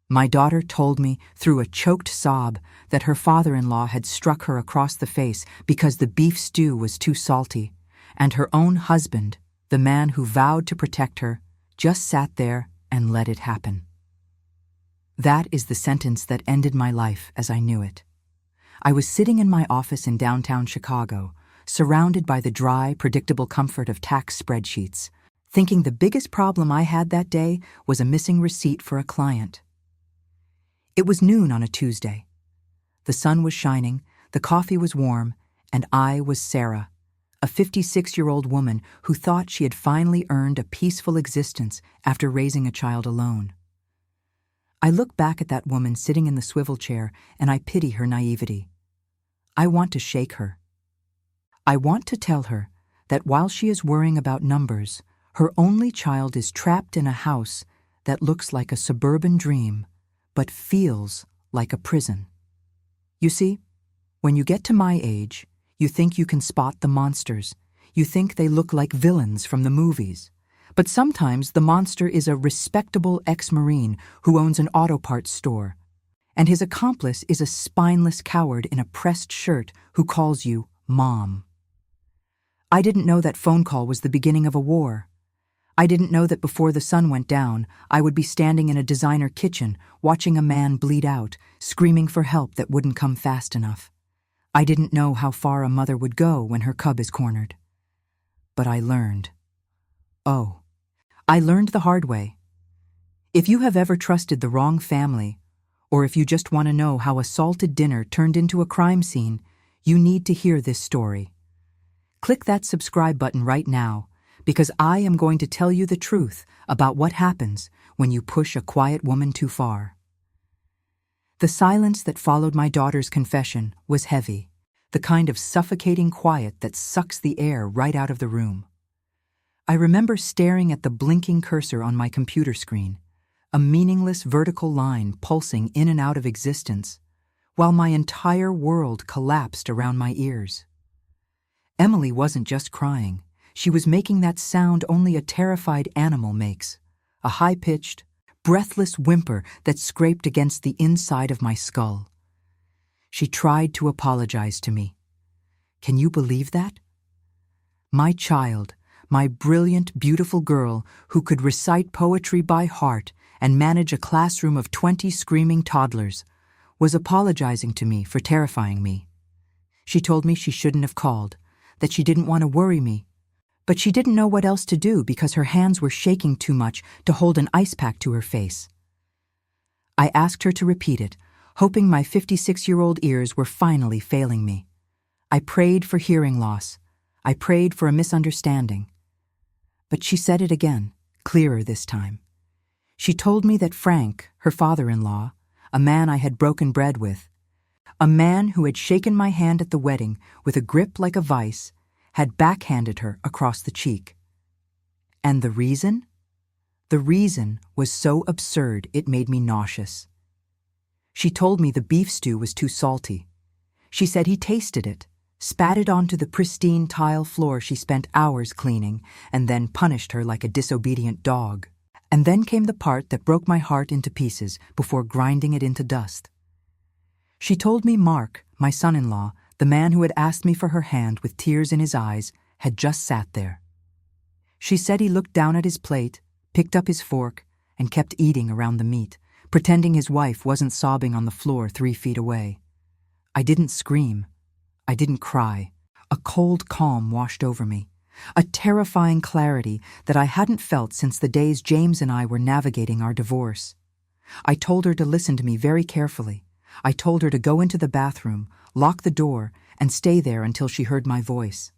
My daughter told me through a choked sob that her father-in-law had struck her across the face because the beef stew was too salty, and her own husband, the man who vowed to protect her, just sat there and let it happen. That is the sentence that ended my life as I knew it. I was sitting in my office in downtown Chicago, surrounded by the dry, predictable comfort of tax spreadsheets, thinking the biggest problem I had that day was a missing receipt for a client. It was noon on a Tuesday. The sun was shining, the coffee was warm, and I was Sarah, a 56-year-old woman who thought she had finally earned a peaceful existence after raising a child alone. I look back at that woman sitting in the swivel chair and I pity her naivety. I want to shake her. I want to tell her that while she is worrying about numbers, her only child is trapped in a house that looks like a suburban dream, but feels like a prison. You see, when you get to my age, you think you can spot the monsters. You think they look like villains from the movies. But sometimes the monster is a respectable ex-Marine who owns an auto parts store, and his accomplice is a spineless coward in a pressed shirt who calls you Mom. I didn't know that phone call was the beginning of a war. I didn't know that before the sun went down, I would be standing in a designer kitchen, watching a man bleed out, screaming for help that wouldn't come fast enough. I didn't know how far a mother would go when her cub is cornered. But I learned. Oh, I learned the hard way. If you have ever trusted the wrong family, or if you just want to know how a salted dinner turned into a crime scene, you need to hear this story. Click that subscribe button right now, because I am going to tell you the truth about what happens when you push a quiet woman too far. The silence that followed my daughter's confession was heavy, the kind of suffocating quiet that sucks the air right out of the room. I remember staring at the blinking cursor on my computer screen, a meaningless vertical line pulsing in and out of existence, while my entire world collapsed around my ears. Emily wasn't just crying. She was making that sound only a terrified animal makes, a high-pitched, breathless whimper that scraped against the inside of my skull. She tried to apologize to me. Can you believe that? My child, my brilliant, beautiful girl who could recite poetry by heart and manage a classroom of 20 screaming toddlers, was apologizing to me for terrifying me. She told me she shouldn't have called, that she didn't want to worry me, but she didn't know what else to do because her hands were shaking too much to hold an ice pack to her face. I asked her to repeat it, hoping my 56-year-old ears were finally failing me. I prayed for hearing loss. I prayed for a misunderstanding. But she said it again, clearer this time. She told me that Frank, her father-in-law, a man I had broken bread with, a man who had shaken my hand at the wedding with a grip like a vice, had backhanded her across the cheek. And the reason? The reason was so absurd it made me nauseous. She told me the beef stew was too salty. She said he tasted it, spat it onto the pristine tile floor she spent hours cleaning, and then punished her like a disobedient dog. And then came the part that broke my heart into pieces before grinding it into dust. She told me Mark, my son-in-law, the man who had asked me for her hand with tears in his eyes, had just sat there. She said he looked down at his plate, picked up his fork, and kept eating around the meat, pretending his wife wasn't sobbing on the floor 3 feet away. I didn't scream. I didn't cry. A cold calm washed over me, a terrifying clarity that I hadn't felt since the days James and I were navigating our divorce. I told her to listen to me very carefully. I told her to go into the bathroom, lock the door, and stay there until she heard my voice.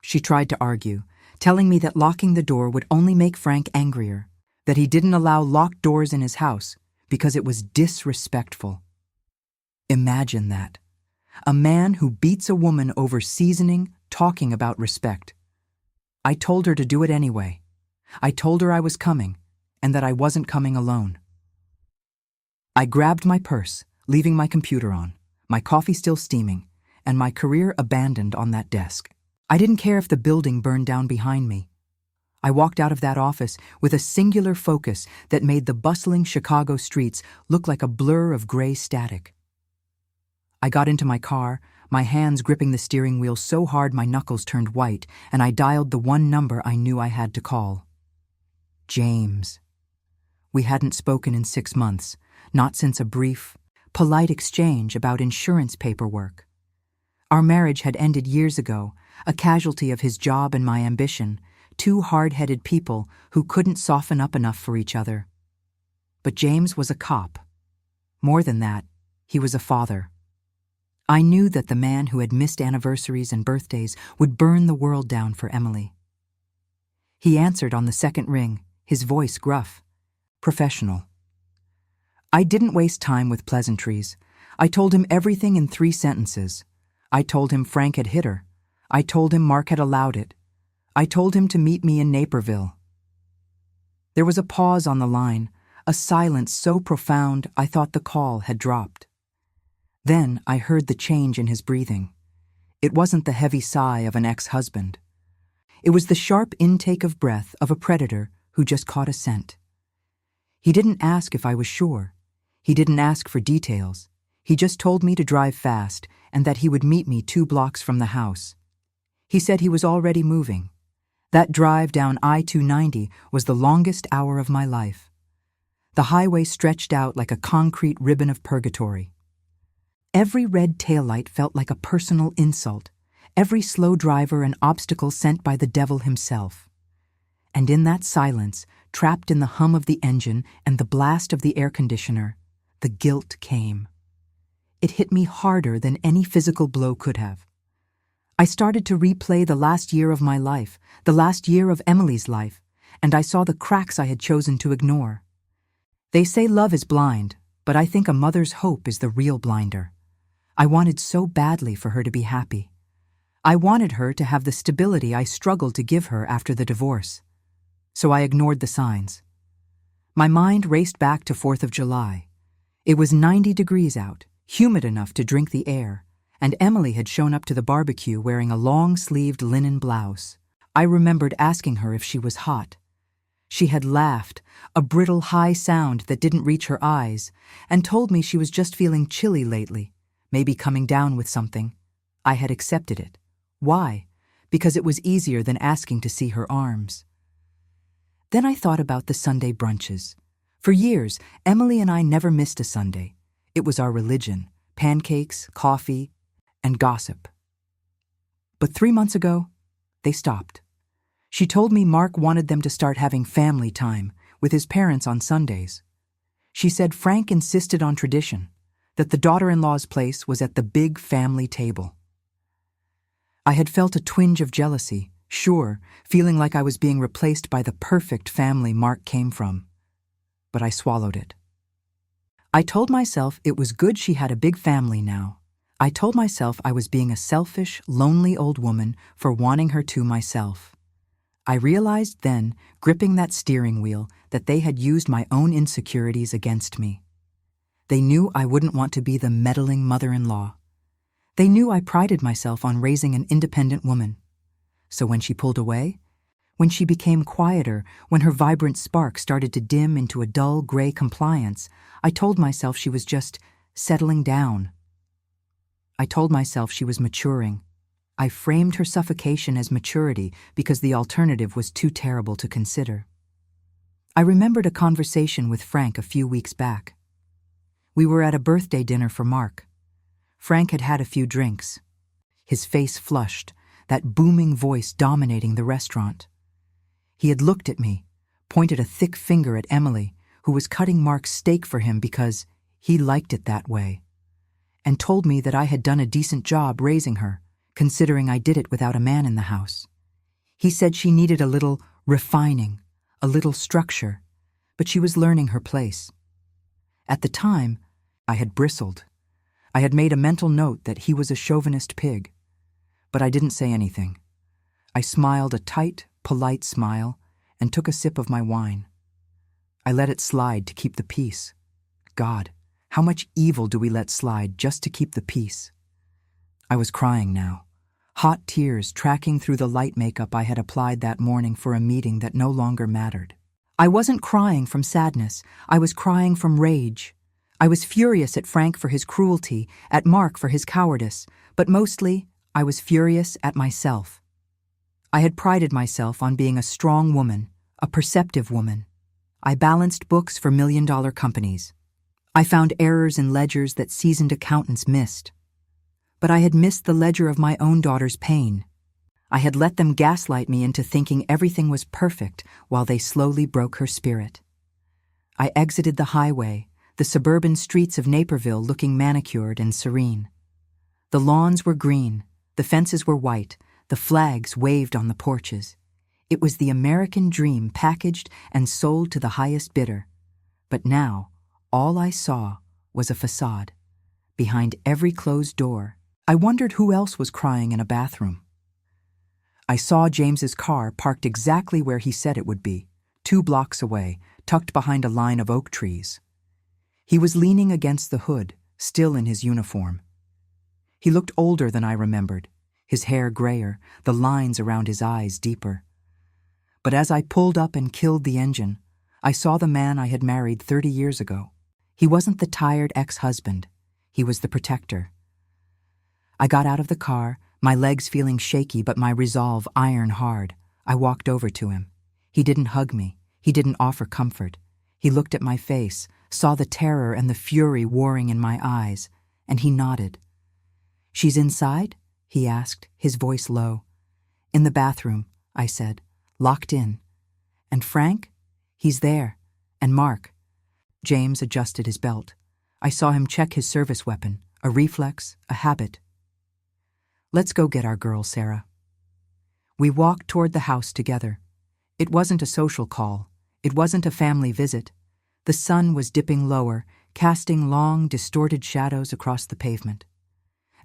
She tried to argue, telling me that locking the door would only make Frank angrier, that he didn't allow locked doors in his house because it was disrespectful. Imagine that. A man who beats a woman over seasoning, talking about respect. I told her to do it anyway. I told her I was coming, and that I wasn't coming alone. I grabbed my purse, leaving my computer on, my coffee still steaming, and my career abandoned on that desk. I didn't care if the building burned down behind me. I walked out of that office with a singular focus that made the bustling Chicago streets look like a blur of gray static. I got into my car, my hands gripping the steering wheel so hard my knuckles turned white, and I dialed the one number I knew I had to call. James. We hadn't spoken in 6 months, not since a brief, polite exchange about insurance paperwork. Our marriage had ended years ago, a casualty of his job and my ambition, two hard-headed people who couldn't soften up enough for each other. But James was a cop. More than that, he was a father. I knew that the man who had missed anniversaries and birthdays would burn the world down for Emily. He answered on the second ring, his voice gruff, professional. I didn't waste time with pleasantries. I told him everything in 3 sentences. I told him Frank had hit her. I told him Mark had allowed it. I told him to meet me in Naperville. There was a pause on the line, a silence so profound I thought the call had dropped. Then I heard the change in his breathing. It wasn't the heavy sigh of an ex-husband. It was the sharp intake of breath of a predator who just caught a scent. He didn't ask if I was sure. He didn't ask for details. He just told me to drive fast and that he would meet me 2 blocks from the house. He said he was already moving. That drive down I-290 was the longest hour of my life. The highway stretched out like a concrete ribbon of purgatory. Every red taillight felt like a personal insult, every slow driver an obstacle sent by the devil himself. And in that silence, trapped in the hum of the engine and the blast of the air conditioner, the guilt came. It hit me harder than any physical blow could have. I started to replay the last year of my life, the last year of Emily's life, and I saw the cracks I had chosen to ignore. They say love is blind, but I think a mother's hope is the real blinder. I wanted so badly for her to be happy. I wanted her to have the stability I struggled to give her after the divorce. So I ignored the signs. My mind raced back to 4th of July. It was 90 degrees out, humid enough to drink the air, and Emily had shown up to the barbecue wearing a long-sleeved linen blouse. I remembered asking her if she was hot. She had laughed, a brittle high sound that didn't reach her eyes, and told me she was just feeling chilly lately, maybe coming down with something. I had accepted it. Why? Because it was easier than asking to see her arms. Then I thought about the Sunday brunches. For years, Emily and I never missed a Sunday. It was our religion, pancakes, coffee, and gossip. But 3 months ago, they stopped. She told me Mark wanted them to start having family time with his parents on Sundays. She said Frank insisted on tradition, that the daughter-in-law's place was at the big family table. I had felt a twinge of jealousy, sure, feeling like I was being replaced by the perfect family Mark came from. But I swallowed it. I told myself it was good she had a big family now. I told myself I was being a selfish, lonely old woman for wanting her to myself. I realized then, gripping that steering wheel, that they had used my own insecurities against me. They knew I wouldn't want to be the meddling mother-in-law. They knew I prided myself on raising an independent woman. So when she pulled away, when she became quieter, when her vibrant spark started to dim into a dull gray compliance, I told myself she was just settling down. I told myself she was maturing. I framed her suffocation as maturity because the alternative was too terrible to consider. I remembered a conversation with Frank a few weeks back. We were at a birthday dinner for Mark. Frank had had a few drinks. His face flushed, that booming voice dominating the restaurant. He had looked at me, pointed a thick finger at Emily, who was cutting Mark's steak for him because he liked it that way, and told me that I had done a decent job raising her, considering I did it without a man in the house. He said she needed a little refining, a little structure, but she was learning her place. At the time, I had bristled. I had made a mental note that he was a chauvinist pig. But I didn't say anything. I smiled a tight, polite smile and took a sip of my wine. I let it slide to keep the peace. God, how much evil do we let slide just to keep the peace? I was crying now, hot tears tracking through the light makeup I had applied that morning for a meeting that no longer mattered. I wasn't crying from sadness, I was crying from rage. I was furious at Frank for his cruelty, at Mark for his cowardice, but mostly, I was furious at myself. I had prided myself on being a strong woman, a perceptive woman. I balanced books for million-dollar companies. I found errors in ledgers that seasoned accountants missed. But I had missed the ledger of my own daughter's pain. I had let them gaslight me into thinking everything was perfect while they slowly broke her spirit. I exited the highway, the suburban streets of Naperville looking manicured and serene. The lawns were green, the fences were white, the flags waved on the porches. It was the American dream packaged and sold to the highest bidder. But now, all I saw was a facade. Behind every closed door, I wondered who else was crying in a bathroom. I saw James's car parked exactly where he said it would be, 2 blocks away, tucked behind a line of oak trees. He was leaning against the hood, still in his uniform. He looked older than I remembered, his hair grayer, the lines around his eyes deeper. But as I pulled up and killed the engine, I saw the man I had married 30 years ago. He wasn't the tired ex-husband. He was the protector. I got out of the car, my legs feeling shaky but my resolve iron hard. I walked over to him. He didn't hug me. He didn't offer comfort. He looked at my face, saw the terror and the fury warring in my eyes, and he nodded. "She's inside?" he asked, his voice low. "In the bathroom," I said, "locked in." "And Frank?" "He's there. And Mark." James adjusted his belt. I saw him check his service weapon, a reflex, a habit. "Let's go get our girl, Sarah." We walked toward the house together. It wasn't a social call. It wasn't a family visit. The sun was dipping lower, casting long, distorted shadows across the pavement.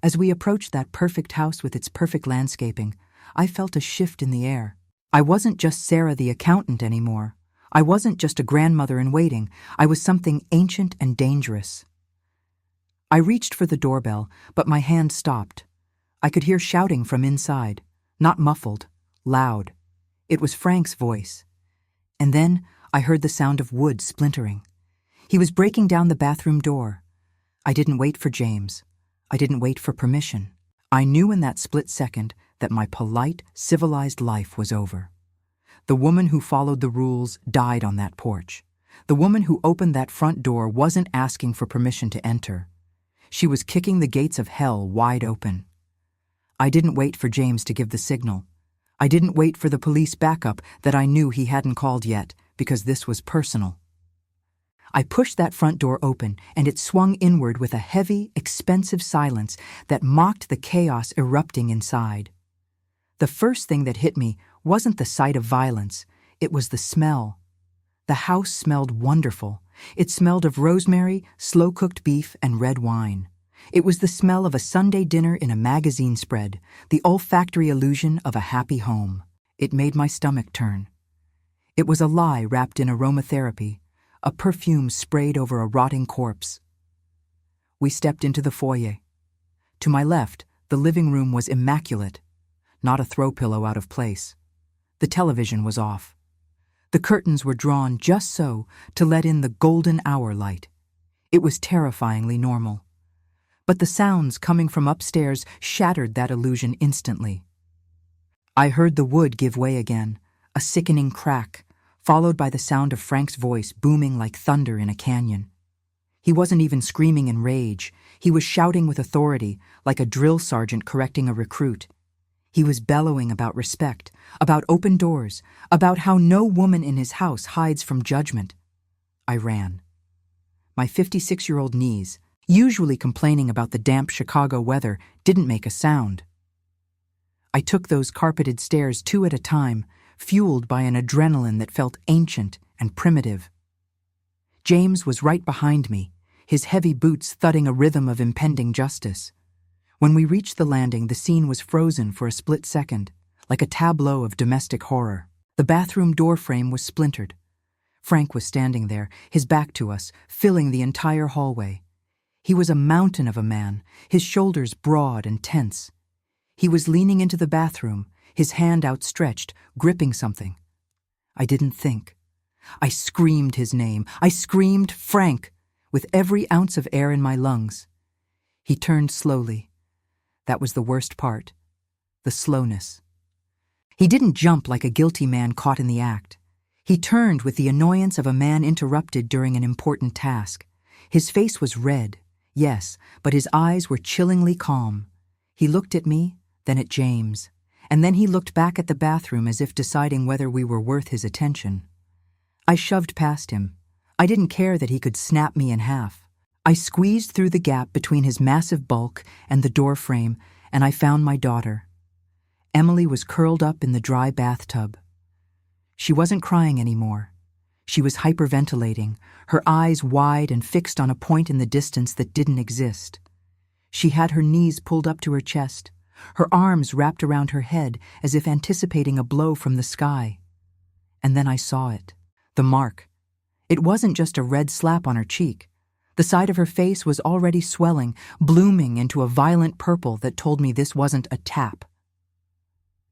As we approached that perfect house with its perfect landscaping, I felt a shift in the air. I wasn't just Sarah the accountant anymore. I wasn't just a grandmother in waiting. I was something ancient and dangerous. I reached for the doorbell, but my hand stopped. I could hear shouting from inside, not muffled, loud. It was Frank's voice. And then I heard the sound of wood splintering. He was breaking down the bathroom door. I didn't wait for James. I didn't wait for permission. I knew in that split second that my polite, civilized life was over. The woman who followed the rules died on that porch. The woman who opened that front door wasn't asking for permission to enter. She was kicking the gates of hell wide open. I didn't wait for James to give the signal. I didn't wait for the police backup that I knew he hadn't called yet, because this was personal. I pushed that front door open, and it swung inward with a heavy, expensive silence that mocked the chaos erupting inside. The first thing that hit me wasn't the sight of violence, it was the smell. The house smelled wonderful. It smelled of rosemary, slow-cooked beef, and red wine. It was the smell of a Sunday dinner in a magazine spread, the olfactory illusion of a happy home. It made my stomach turn. It was a lie wrapped in aromatherapy, a perfume sprayed over a rotting corpse. We stepped into the foyer. To my left, the living room was immaculate, not a throw pillow out of place. The television was off. The curtains were drawn just so to let in the golden hour light. It was terrifyingly normal. But the sounds coming from upstairs shattered that illusion instantly. I heard the wood give way again, a sickening crack, followed by the sound of Frank's voice booming like thunder in a canyon. He wasn't even screaming in rage. He was shouting with authority, like a drill sergeant correcting a recruit. He was bellowing about respect, about open doors, about how no woman in his house hides from judgment. I ran. My 56-year-old knees, usually complaining about the damp Chicago weather, didn't make a sound. I took those carpeted stairs 2 at a time, fueled by an adrenaline that felt ancient and primitive. James was right behind me, his heavy boots thudding a rhythm of impending justice. When we reached the landing, the scene was frozen for a split second, like a tableau of domestic horror. The bathroom door frame was splintered. Frank was standing there, his back to us, filling the entire hallway. He was a mountain of a man, his shoulders broad and tense. He was leaning into the bathroom, his hand outstretched, gripping something. I didn't think. I screamed his name. I screamed Frank, with every ounce of air in my lungs. He turned slowly. That was the worst part. The slowness. He didn't jump like a guilty man caught in the act. He turned with the annoyance of a man interrupted during an important task. His face was red, yes, but his eyes were chillingly calm. He looked at me, then at James, and then he looked back at the bathroom as if deciding whether we were worth his attention. I shoved past him. I didn't care that he could snap me in half. I squeezed through the gap between his massive bulk and the door frame, and I found my daughter. Emily was curled up in the dry bathtub. She wasn't crying anymore. She was hyperventilating, her eyes wide and fixed on a point in the distance that didn't exist. She had her knees pulled up to her chest, her arms wrapped around her head as if anticipating a blow from the sky. And then I saw it. The mark. It wasn't just a red slap on her cheek. The side of her face was already swelling, blooming into a violent purple that told me this wasn't a tap.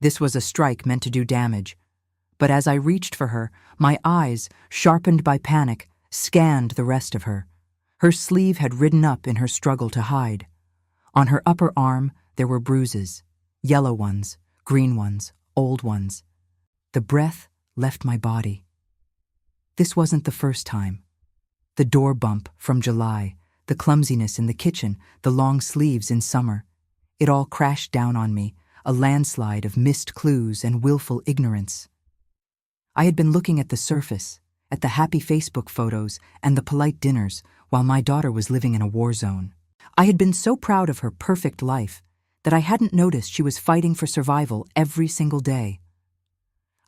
This was a strike meant to do damage. But as I reached for her, my eyes, sharpened by panic, scanned the rest of her. Her sleeve had ridden up in her struggle to hide. On her upper arm, there were bruises, yellow ones, green ones, old ones. The breath left my body. This wasn't the first time. The door bump from July, the clumsiness in the kitchen, the long sleeves in summer. It all crashed down on me, a landslide of missed clues and willful ignorance. I had been looking at the surface, at the happy Facebook photos and the polite dinners, while my daughter was living in a war zone. I had been so proud of her perfect life that I hadn't noticed she was fighting for survival every single day.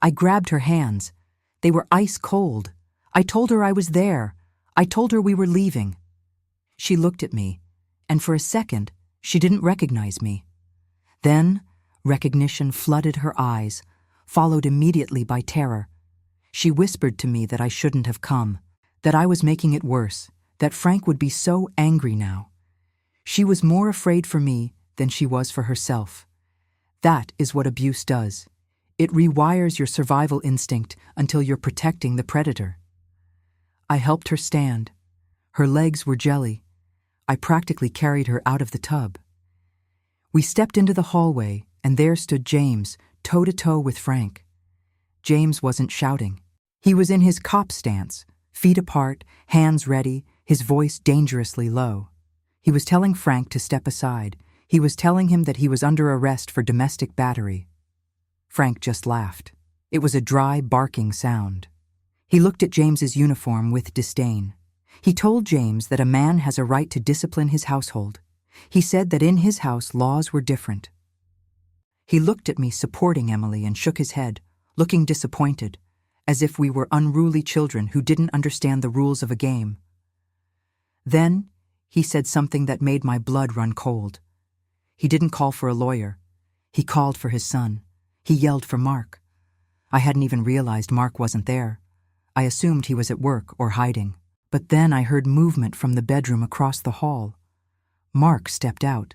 I grabbed her hands. They were ice cold. I told her I was there. I told her we were leaving. She looked at me, and for a second, she didn't recognize me. Then, recognition flooded her eyes, followed immediately by terror. She whispered to me that I shouldn't have come, that I was making it worse, that Frank would be so angry now. She was more afraid for me than she was for herself. That is what abuse does. It rewires your survival instinct until you're protecting the predator. I helped her stand. Her legs were jelly. I practically carried her out of the tub. We stepped into the hallway, and there stood James, toe-to-toe with Frank. James wasn't shouting. He was in his cop stance, feet apart, hands ready, his voice dangerously low. He was telling Frank to step aside. He was telling him that he was under arrest for domestic battery. Frank just laughed. It was a dry, barking sound. He looked at James's uniform with disdain. He told James that a man has a right to discipline his household. He said that in his house laws were different. He looked at me supporting Emily and shook his head, looking disappointed, as if we were unruly children who didn't understand the rules of a game. Then he said something that made my blood run cold. He didn't call for a lawyer. He called for his son. He yelled for Mark. I hadn't even realized Mark wasn't there. I assumed he was at work or hiding. But then I heard movement from the bedroom across the hall. Mark stepped out.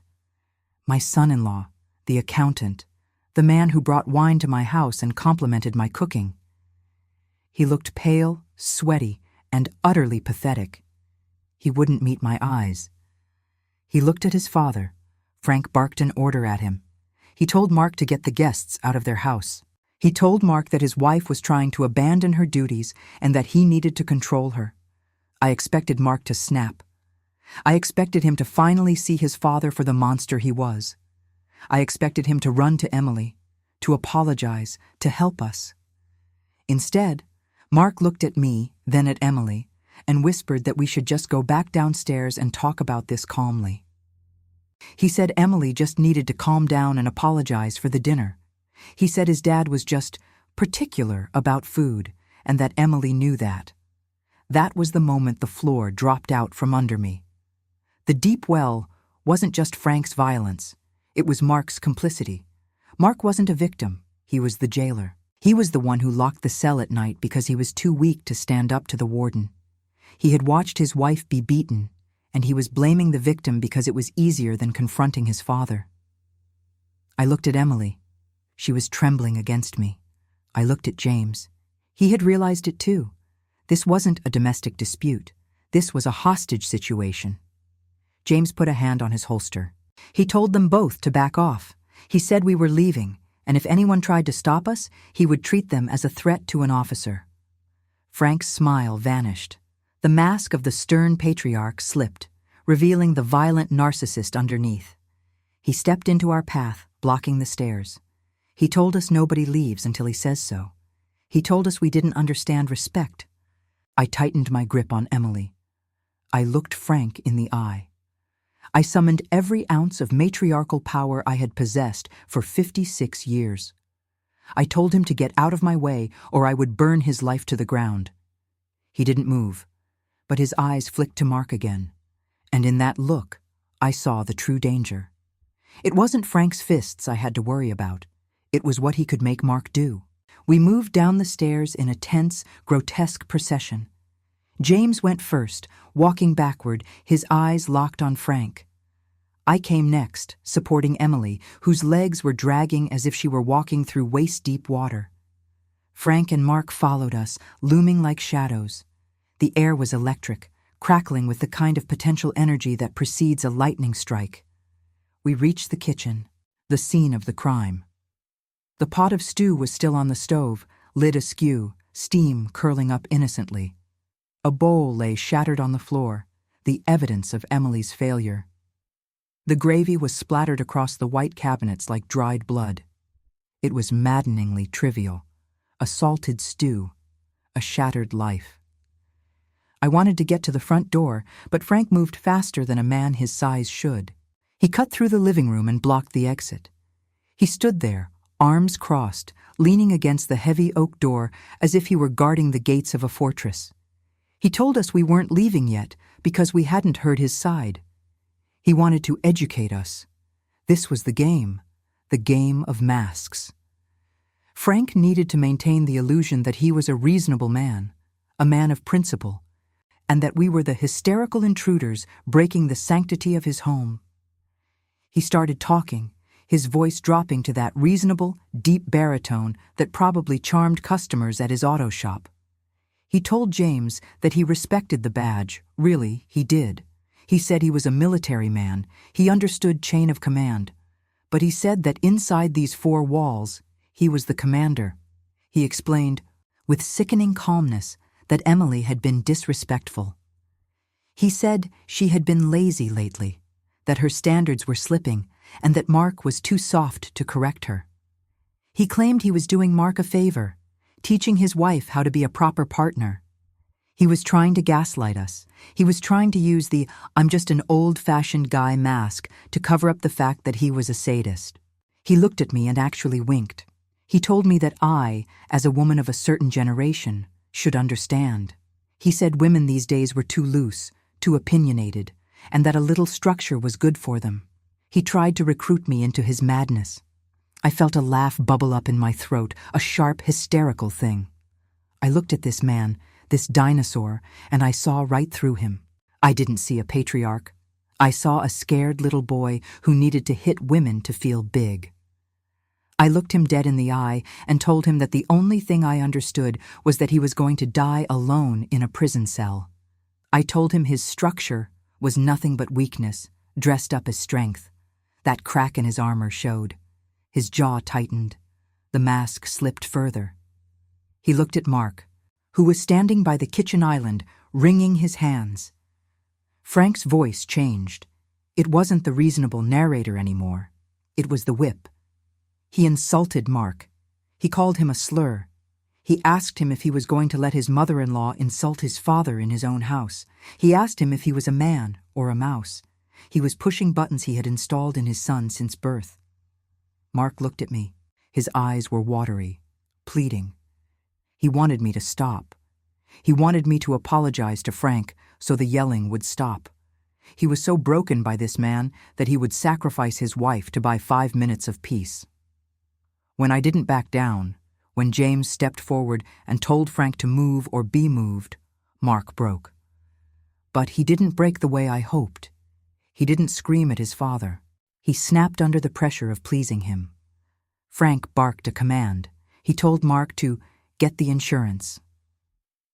My son-in-law, the accountant, the man who brought wine to my house and complimented my cooking. He looked pale, sweaty, and utterly pathetic. He wouldn't meet my eyes. He looked at his father. Frank barked an order at him. He told Mark to get the guests out of their house. He told Mark that his wife was trying to abandon her duties and that he needed to control her. I expected Mark to snap. I expected him to finally see his father for the monster he was. I expected him to run to Emily, to apologize, to help us. Instead, Mark looked at me, then at Emily, and whispered that we should just go back downstairs and talk about this calmly. He said Emily just needed to calm down and apologize for the dinner. He said his dad was just particular about food, and that Emily knew that. That was the moment the floor dropped out from under me. The deep well wasn't just Frank's violence. It was Mark's complicity. Mark wasn't a victim. He was the jailer. He was the one who locked the cell at night because he was too weak to stand up to the warden. He had watched his wife be beaten, and he was blaming the victim because it was easier than confronting his father. I looked at Emily. She was trembling against me. I looked at James. He had realized it too. This wasn't a domestic dispute. This was a hostage situation. James put a hand on his holster. He told them both to back off. He said we were leaving, and if anyone tried to stop us, he would treat them as a threat to an officer. Frank's smile vanished. The mask of the stern patriarch slipped, revealing the violent narcissist underneath. He stepped into our path, blocking the stairs. He told us nobody leaves until he says so. He told us we didn't understand respect. I tightened my grip on Emily. I looked Frank in the eye. I summoned every ounce of matriarchal power I had possessed for 56 years. I told him to get out of my way or I would burn his life to the ground. He didn't move, but his eyes flicked to Mark again, and in that look, I saw the true danger. It wasn't Frank's fists I had to worry about. It was what he could make Mark do. We moved down the stairs in a tense, grotesque procession. James went first, walking backward, his eyes locked on Frank. I came next, supporting Emily, whose legs were dragging as if she were walking through waist-deep water. Frank and Mark followed us, looming like shadows. The air was electric, crackling with the kind of potential energy that precedes a lightning strike. We reached the kitchen, the scene of the crime. The pot of stew was still on the stove, lid askew, steam curling up innocently. A bowl lay shattered on the floor, the evidence of Emily's failure. The gravy was splattered across the white cabinets like dried blood. It was maddeningly trivial. A salted stew, a shattered life. I wanted to get to the front door, but Frank moved faster than a man his size should. He cut through the living room and blocked the exit. He stood there, arms crossed, leaning against the heavy oak door as if he were guarding the gates of a fortress. He told us we weren't leaving yet because we hadn't heard his side. He wanted to educate us. This was the game of masks. Frank needed to maintain the illusion that he was a reasonable man, a man of principle, and that we were the hysterical intruders breaking the sanctity of his home. He started talking, his voice dropping to that reasonable, deep baritone that probably charmed customers at his auto shop. He told James that he respected the badge. Really, he did. He said he was a military man. He understood chain of command. But he said that inside these four walls, he was the commander. He explained, with sickening calmness, that Emily had been disrespectful. He said she had been lazy lately, that her standards were slipping, and that Mark was too soft to correct her. He claimed he was doing Mark a favor, teaching his wife how to be a proper partner. He was trying to gaslight us. He was trying to use the "I'm just an old-fashioned guy" mask to cover up the fact that he was a sadist. He looked at me and actually winked. He told me that I, as a woman of a certain generation, should understand. He said women these days were too loose, too opinionated, and that a little structure was good for them. He tried to recruit me into his madness. I felt a laugh bubble up in my throat, a sharp, hysterical thing. I looked at this man, this dinosaur, and I saw right through him. I didn't see a patriarch. I saw a scared little boy who needed to hit women to feel big. I looked him dead in the eye and told him that the only thing I understood was that he was going to die alone in a prison cell. I told him his structure was nothing but weakness, dressed up as strength. That crack in his armor showed. His jaw tightened. The mask slipped further. He looked at Mark, who was standing by the kitchen island, wringing his hands. Frank's voice changed. It wasn't the reasonable narrator anymore. It was the whip. He insulted Mark. He called him a slur. He asked him if he was going to let his mother-in-law insult his father in his own house. He asked him if he was a man or a mouse. He was pushing buttons he had installed in his son since birth. Mark looked at me. His eyes were watery, pleading. He wanted me to stop. He wanted me to apologize to Frank so the yelling would stop. He was so broken by this man that he would sacrifice his wife to buy 5 minutes of peace. When I didn't back down, when James stepped forward and told Frank to move or be moved, Mark broke. But he didn't break the way I hoped. He didn't scream at his father. He snapped under the pressure of pleasing him. Frank barked a command. He told Mark to get the insurance.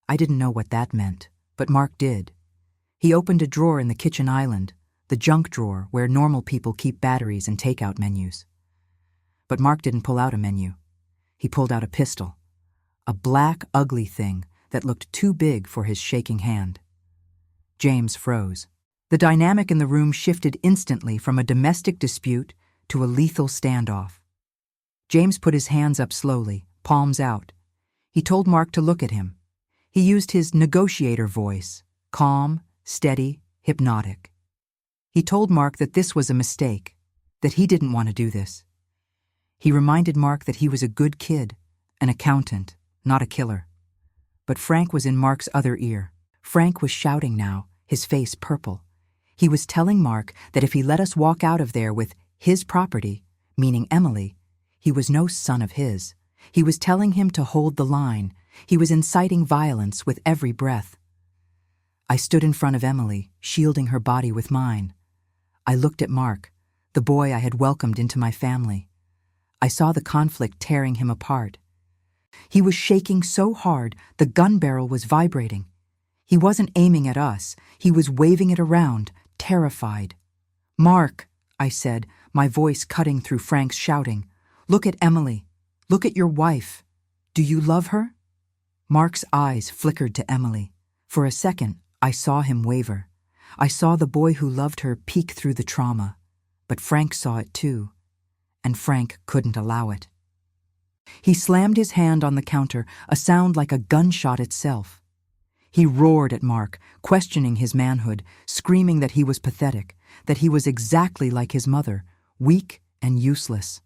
I didn't know what that meant, but Mark did. He opened a drawer in the kitchen island, the junk drawer where normal people keep batteries and takeout menus. But Mark didn't pull out a menu. He pulled out a pistol, a black, ugly thing that looked too big for his shaking hand. James froze. The dynamic in the room shifted instantly from a domestic dispute to a lethal standoff. James put his hands up slowly, palms out. He told Mark to look at him. He used his negotiator voice, calm, steady, hypnotic. He told Mark that this was a mistake, that he didn't want to do this. He reminded Mark that he was a good kid, an accountant, not a killer. But Frank was in Mark's other ear. Frank was shouting now, his face purple. He was telling Mark that if he let us walk out of there with his property, meaning Emily, he was no son of his. He was telling him to hold the line. He was inciting violence with every breath. I stood in front of Emily, shielding her body with mine. I looked at Mark, the boy I had welcomed into my family. I saw the conflict tearing him apart. He was shaking so hard the gun barrel was vibrating. He wasn't aiming at us. He was waving it around, terrified. "Mark," I said, my voice cutting through Frank's shouting, "look at Emily. Look at your wife. Do you love her?" Mark's eyes flickered to Emily. For a second, I saw him waver. I saw the boy who loved her peek through the trauma. But Frank saw it too, and Frank couldn't allow it. He slammed his hand on the counter, a sound like a gunshot itself. He roared at Mark, questioning his manhood, screaming that he was pathetic, that he was exactly like his mother, weak and useless.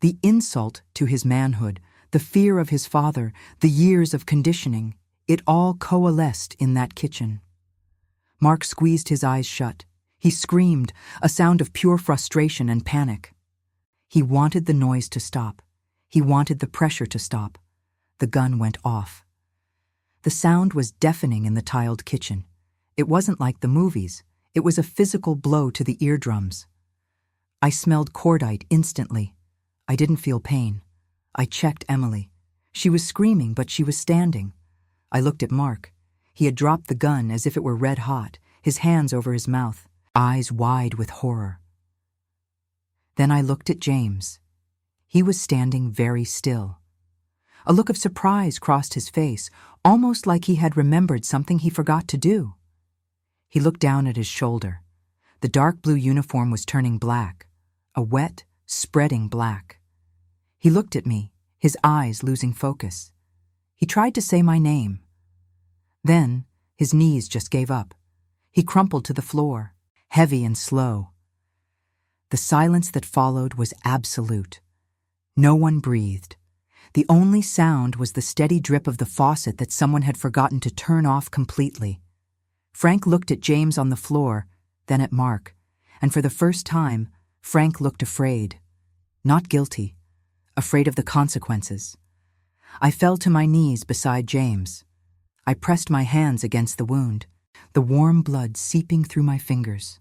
The insult to his manhood, the fear of his father, the years of conditioning, it all coalesced in that kitchen. Mark squeezed his eyes shut. He screamed, a sound of pure frustration and panic. He wanted the noise to stop. He wanted the pressure to stop. The gun went off. The sound was deafening in the tiled kitchen. It wasn't like the movies. It was a physical blow to the eardrums. I smelled cordite instantly. I didn't feel pain. I checked Emily. She was screaming, but she was standing. I looked at Mark. He had dropped the gun as if it were red hot, his hands over his mouth, eyes wide with horror. Then I looked at James. He was standing very still. A look of surprise crossed his face, almost like he had remembered something he forgot to do. He looked down at his shoulder. The dark blue uniform was turning black, a wet, spreading black. He looked at me, his eyes losing focus. He tried to say my name. Then, his knees just gave up. He crumpled to the floor, heavy and slow. The silence that followed was absolute. No one breathed. The only sound was the steady drip of the faucet that someone had forgotten to turn off completely. Frank looked at James on the floor, then at Mark, and for the first time, Frank looked afraid. Not guilty, afraid of the consequences. I fell to my knees beside James. I pressed my hands against the wound, the warm blood seeping through my fingers.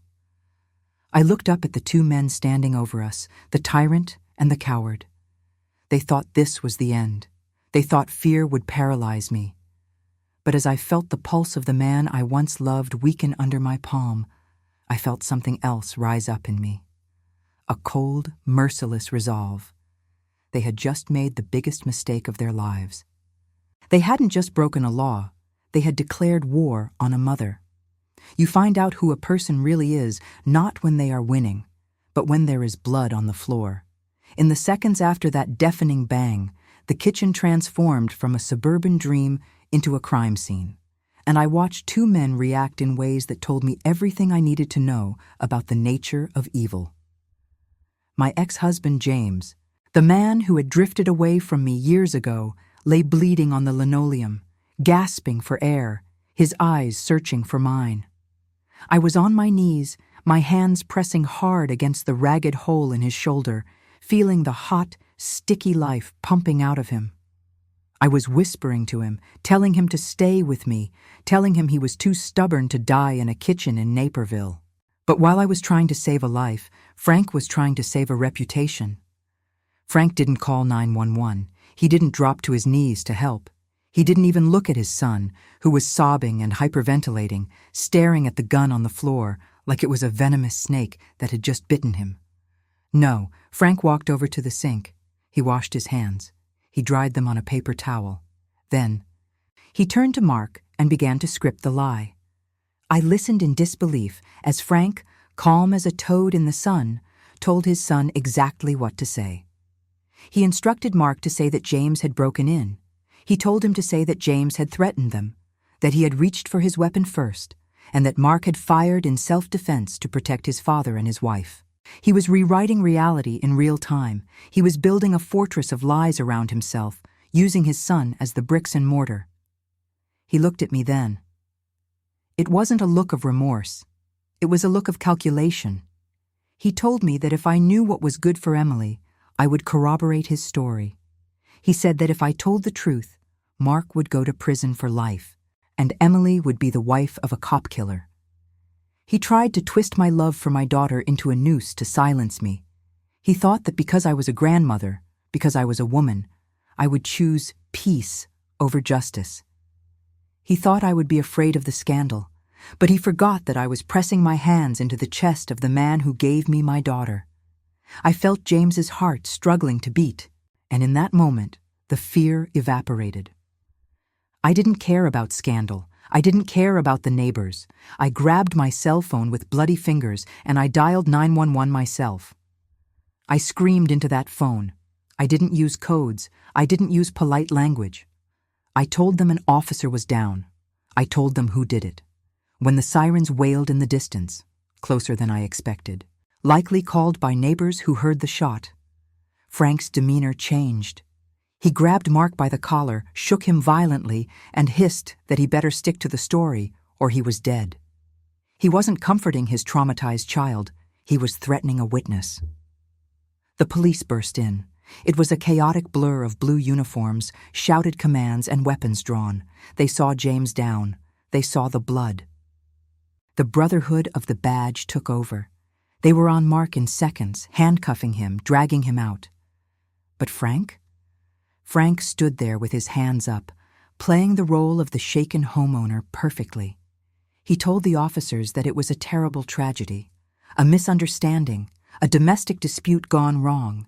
I looked up at the two men standing over us, the tyrant and the coward. They thought this was the end. They thought fear would paralyze me. But as I felt the pulse of the man I once loved weaken under my palm, I felt something else rise up in me. A cold, merciless resolve. They had just made the biggest mistake of their lives. They hadn't just broken a law. They had declared war on a mother. You find out who a person really is not when they are winning, but when there is blood on the floor. In the seconds after that deafening bang, the kitchen transformed from a suburban dream into a crime scene, and I watched two men react in ways that told me everything I needed to know about the nature of evil. My ex-husband James, the man who had drifted away from me years ago, lay bleeding on the linoleum, gasping for air, his eyes searching for mine. I was on my knees, my hands pressing hard against the ragged hole in his shoulder, feeling the hot, sticky life pumping out of him. I was whispering to him, telling him to stay with me, telling him he was too stubborn to die in a kitchen in Naperville. But while I was trying to save a life, Frank was trying to save a reputation. Frank didn't call 911. He didn't drop to his knees to help. He didn't even look at his son, who was sobbing and hyperventilating, staring at the gun on the floor like it was a venomous snake that had just bitten him. No, Frank walked over to the sink. He washed his hands. He dried them on a paper towel. Then, he turned to Mark and began to script the lie. I listened in disbelief as Frank, calm as a toad in the sun, told his son exactly what to say. He instructed Mark to say that James had broken in. He told him to say that James had threatened them, that he had reached for his weapon first, and that Mark had fired in self-defense to protect his father and his wife. He was rewriting reality in real time. He was building a fortress of lies around himself, using his son as the bricks and mortar. He looked at me then. It wasn't a look of remorse. It was a look of calculation. He told me that if I knew what was good for Emily, I would corroborate his story. He said that if I told the truth, Mark would go to prison for life, and Emily would be the wife of a cop killer. He tried to twist my love for my daughter into a noose to silence me. He thought that because I was a grandmother, because I was a woman, I would choose peace over justice. He thought I would be afraid of the scandal, but he forgot that I was pressing my hands into the chest of the man who gave me my daughter. I felt James's heart struggling to beat, and in that moment, the fear evaporated. I didn't care about scandal. I didn't care about the neighbors. I grabbed my cell phone with bloody fingers and I dialed 911 myself. I screamed into that phone. I didn't use codes. I didn't use polite language. I told them an officer was down. I told them who did it. When the sirens wailed in the distance, closer than I expected, likely called by neighbors who heard the shot, Frank's demeanor changed. He grabbed Mark by the collar, shook him violently, and hissed that he better stick to the story or he was dead. He wasn't comforting his traumatized child. He was threatening a witness. The police burst in. It was a chaotic blur of blue uniforms, shouted commands, and weapons drawn. They saw James down. They saw the blood. The brotherhood of the badge took over. They were on Mark in seconds, handcuffing him, dragging him out. But Frank? Frank stood there with his hands up, playing the role of the shaken homeowner perfectly. He told the officers that it was a terrible tragedy, a misunderstanding, a domestic dispute gone wrong.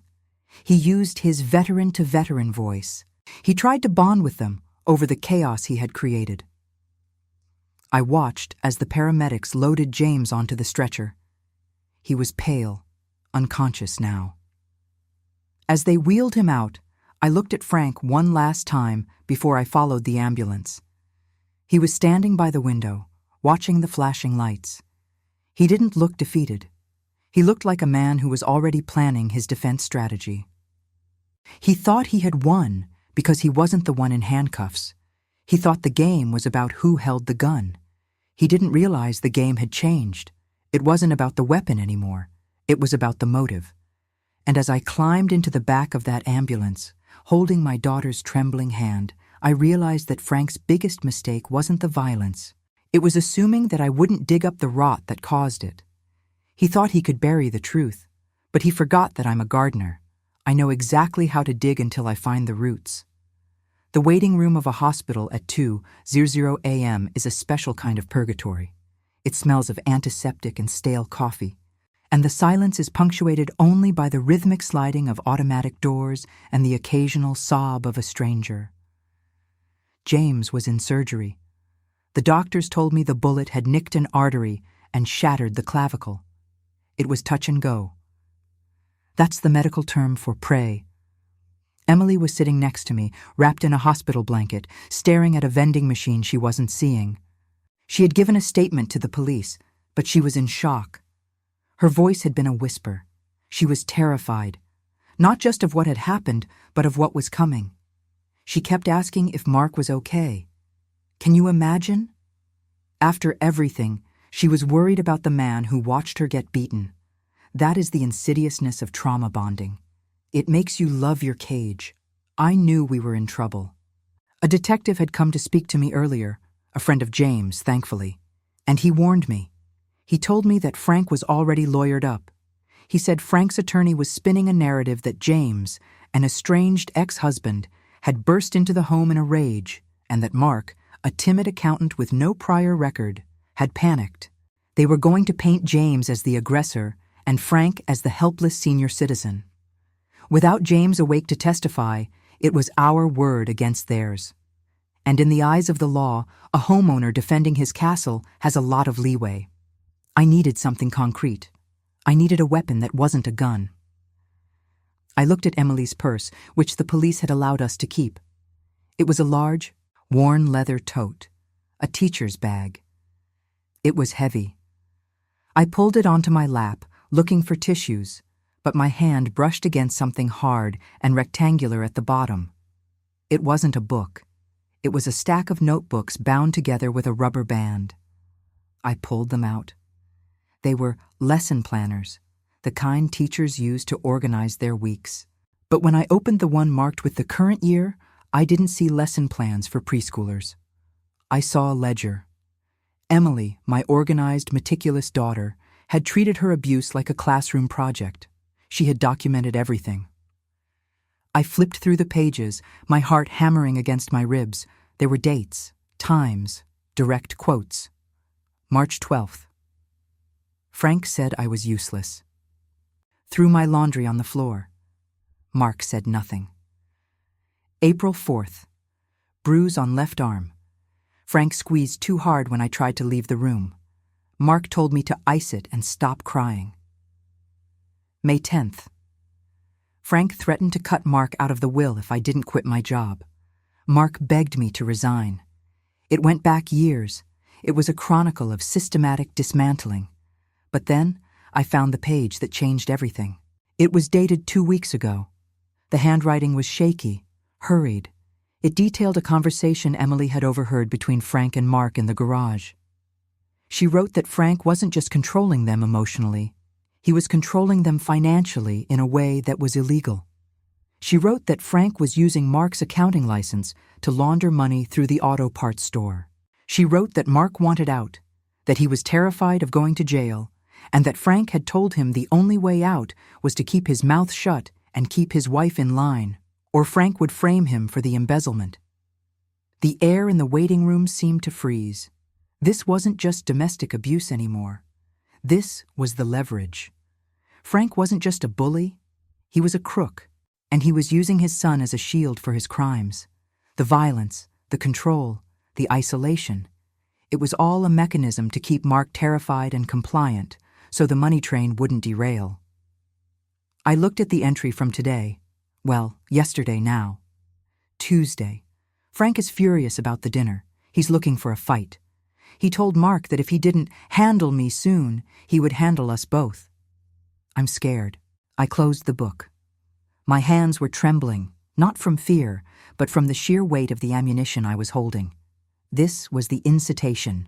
He used his veteran-to-veteran voice. He tried to bond with them over the chaos he had created. I watched as the paramedics loaded James onto the stretcher. He was pale, unconscious now. As they wheeled him out, I looked at Frank one last time before I followed the ambulance. He was standing by the window, watching the flashing lights. He didn't look defeated. He looked like a man who was already planning his defense strategy. He thought he had won because he wasn't the one in handcuffs. He thought the game was about who held the gun. He didn't realize the game had changed. It wasn't about the weapon anymore. It was about the motive. And as I climbed into the back of that ambulance, holding my daughter's trembling hand, I realized that Frank's biggest mistake wasn't the violence. It was assuming that I wouldn't dig up the rot that caused it. He thought he could bury the truth, but he forgot that I'm a gardener. I know exactly how to dig until I find the roots. The waiting room of a hospital at 2:00 a.m. is a special kind of purgatory. It smells of antiseptic and stale coffee, and the silence is punctuated only by the rhythmic sliding of automatic doors and the occasional sob of a stranger. James was in surgery. The doctors told me the bullet had nicked an artery and shattered the clavicle. It was touch and go. That's the medical term for prey. Emily was sitting next to me, wrapped in a hospital blanket, staring at a vending machine she wasn't seeing. She had given a statement to the police, but she was in shock. Her voice had been a whisper. She was terrified, not just of what had happened, but of what was coming. She kept asking if Mark was okay. Can you imagine? After everything, she was worried about the man who watched her get beaten. That is the insidiousness of trauma bonding. It makes you love your cage. I knew we were in trouble. A detective had come to speak to me earlier, a friend of James, thankfully, and he warned me. He told me that Frank was already lawyered up. He said Frank's attorney was spinning a narrative that James, an estranged ex-husband, had burst into the home in a rage, and that Mark, a timid accountant with no prior record, had panicked. They were going to paint James as the aggressor and Frank as the helpless senior citizen. Without James awake to testify, it was our word against theirs. And in the eyes of the law, a homeowner defending his castle has a lot of leeway. I needed something concrete. I needed a weapon that wasn't a gun. I looked at Emily's purse, which the police had allowed us to keep. It was a large, worn leather tote, a teacher's bag. It was heavy. I pulled it onto my lap, looking for tissues, but my hand brushed against something hard and rectangular at the bottom. It wasn't a book. It was a stack of notebooks bound together with a rubber band. I pulled them out. They were lesson planners, the kind teachers use to organize their weeks. But when I opened the one marked with the current year, I didn't see lesson plans for preschoolers. I saw a ledger. Emily, my organized, meticulous daughter, had treated her abuse like a classroom project. She had documented everything. I flipped through the pages, my heart hammering against my ribs. There were dates, times, direct quotes. March 12th. Frank said I was useless. Threw my laundry on the floor. Mark said nothing. April 4th. Bruise on left arm. Frank squeezed too hard when I tried to leave the room. Mark told me to ice it and stop crying. May 10th. Frank threatened to cut Mark out of the will if I didn't quit my job. Mark begged me to resign. It went back years. It was a chronicle of systematic dismantling. But then I found the page that changed everything. It was dated 2 weeks ago. The handwriting was shaky, hurried. It detailed a conversation Emily had overheard between Frank and Mark in the garage. She wrote that Frank wasn't just controlling them emotionally, he was controlling them financially in a way that was illegal. She wrote that Frank was using Mark's accounting license to launder money through the auto parts store. She wrote that Mark wanted out, that he was terrified of going to jail, and that Frank had told him the only way out was to keep his mouth shut and keep his wife in line, or Frank would frame him for the embezzlement. The air in the waiting room seemed to freeze. This wasn't just domestic abuse anymore. This was the leverage. Frank wasn't just a bully, he was a crook, and he was using his son as a shield for his crimes. The violence, the control, the isolation. It was all a mechanism to keep Mark terrified and compliant, so the money train wouldn't derail. I looked at the entry from today. Well, yesterday now. Tuesday. Frank is furious about the dinner. He's looking for a fight. He told Mark that if he didn't handle me soon, he would handle us both. I'm scared. I closed the book. My hands were trembling, not from fear, but from the sheer weight of the ammunition I was holding. This was the incitation.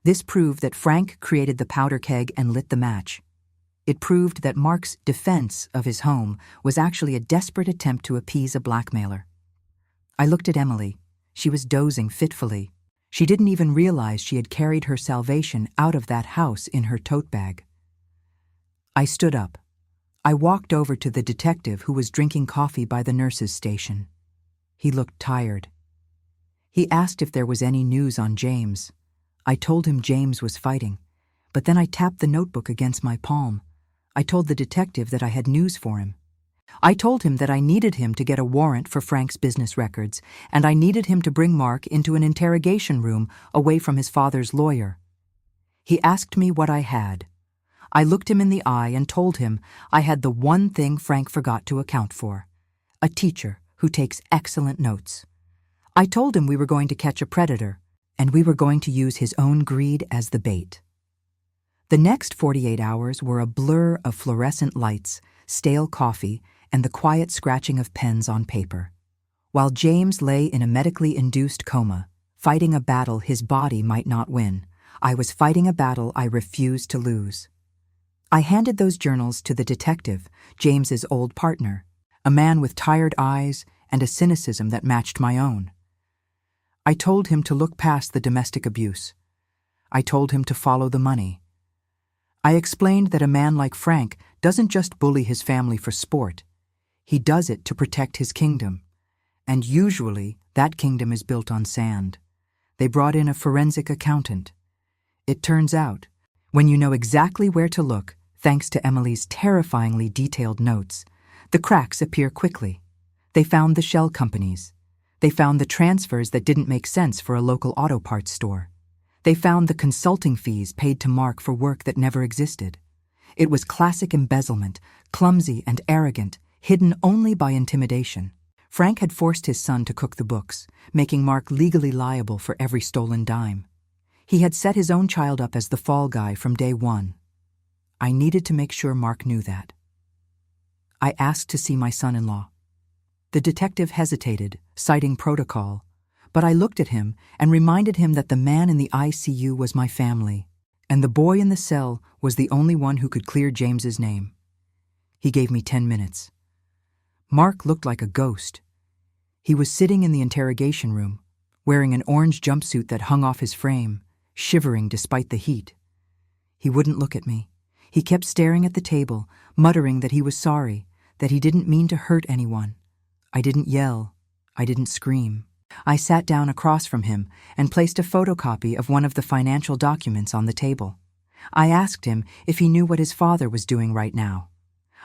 This proved that Frank created the powder keg and lit the match. It proved that Mark's defense of his home was actually a desperate attempt to appease a blackmailer. I looked at Emily. She was dozing fitfully. She didn't even realize she had carried her salvation out of that house in her tote bag. I stood up. I walked over to the detective who was drinking coffee by the nurse's station. He looked tired. He asked if there was any news on James. I told him James was fighting, but then I tapped the notebook against my palm. I told the detective that I had news for him. I told him that I needed him to get a warrant for Frank's business records, and I needed him to bring Mark into an interrogation room away from his father's lawyer. He asked me what I had. I looked him in the eye and told him I had the one thing Frank forgot to account for: a teacher who takes excellent notes. I told him we were going to catch a predator, and we were going to use his own greed as the bait. The next 48 hours were a blur of fluorescent lights, stale coffee, and the quiet scratching of pens on paper. While James lay in a medically induced coma, fighting a battle his body might not win, I was fighting a battle I refused to lose. I handed those journals to the detective, James's old partner, a man with tired eyes and a cynicism that matched my own. I told him to look past the domestic abuse. I told him to follow the money. I explained that a man like Frank doesn't just bully his family for sport. He does it to protect his kingdom. And usually, that kingdom is built on sand. They brought in a forensic accountant. It turns out, when you know exactly where to look, thanks to Emily's terrifyingly detailed notes, the cracks appear quickly. They found the shell companies. They found the transfers that didn't make sense for a local auto parts store. They found the consulting fees paid to Mark for work that never existed. It was classic embezzlement, clumsy and arrogant, hidden only by intimidation. Frank had forced his son to cook the books, making Mark legally liable for every stolen dime. He had set his own child up as the fall guy from day one. I needed to make sure Mark knew that. I asked to see my son-in-law. The detective hesitated, citing protocol, but I looked at him and reminded him that the man in the ICU was my family, and the boy in the cell was the only one who could clear James's name. He gave me 10 minutes. Mark looked like a ghost. He was sitting in the interrogation room, wearing an orange jumpsuit that hung off his frame, shivering despite the heat. He wouldn't look at me. He kept staring at the table, muttering that he was sorry, that he didn't mean to hurt anyone. I didn't yell. I didn't scream. I sat down across from him and placed a photocopy of one of the financial documents on the table. I asked him if he knew what his father was doing right now.